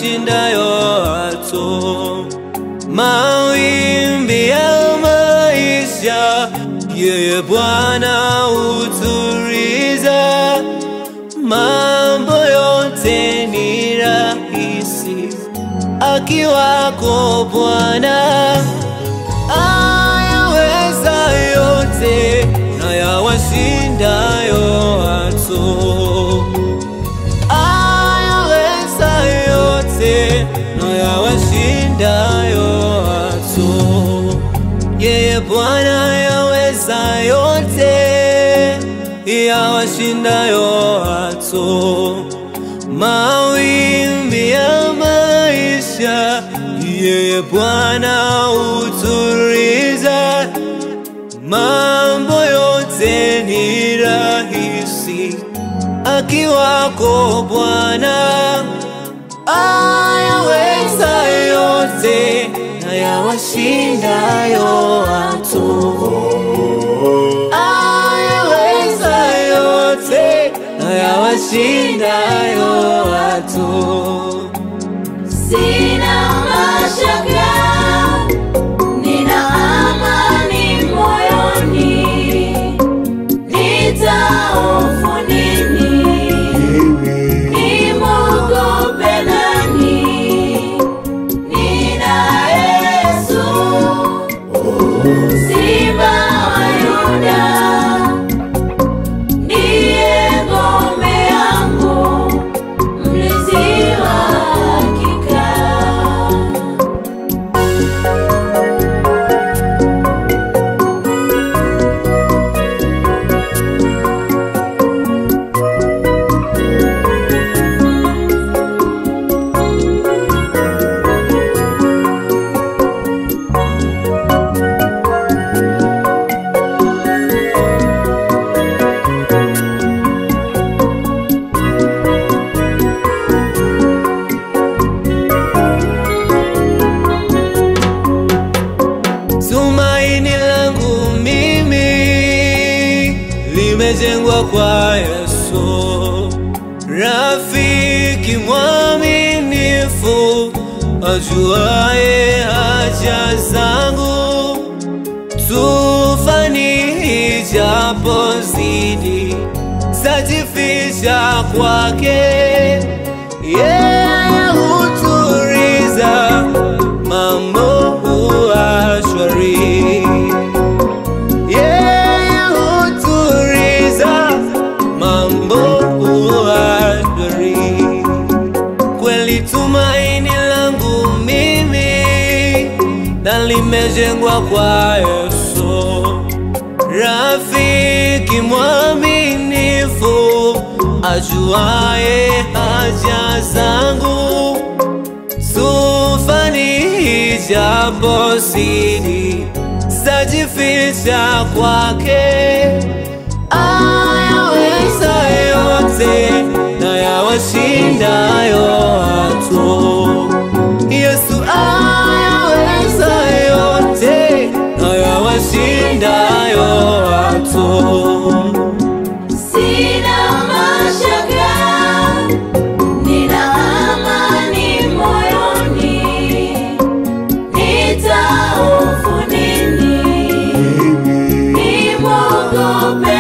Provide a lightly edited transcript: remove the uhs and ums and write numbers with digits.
yawashindayo watu. Mawimbi ya maisha, yeye Bwana hutuliza. Mambo yote ni rahisi akiwako Bwana. Ayaweza yote na yawashindayo watu. Ayaweza yote na yawashindayo watu. Yeye Bwana yaweza yote, yawashindayo watu. Mawimbi ya maisha, yeye Bwana hutuliza. Mambo yote ni rahisi akiwako Bwana. Ayaweza yote na yawashindayo watu. Ayaweza yote na yawashindayo watu. Sina mashaka, nina amani moyoni. Nitahofu nini? Nimwogope nani? Nina Yesu, Simba wa Yuda, ndiye ngome yangu, mlinzi wa hakika. Tumaini langu mimi limejengwa kwa Yesu, rafiki mwaminifu ajuaye haja zangu. Tufani ijapozidi, tajificha kwake. Yeye hutuliza, mambo huwa shwari. Yeye hutuliza, mambo huwa shwari. Kweli tumaini langu mimi na limejengwa kwa Yesu, rafiki mwaminifu ajuaye haja zangu. Tufani ijapozidi, tajificha kwake. Ayaweza yote na yawashindayo watu. Yesu ayaweza yote na yawashindayo watu. Sina mashaka, nina amani moyoni. Nitahofu nini? Nimwogope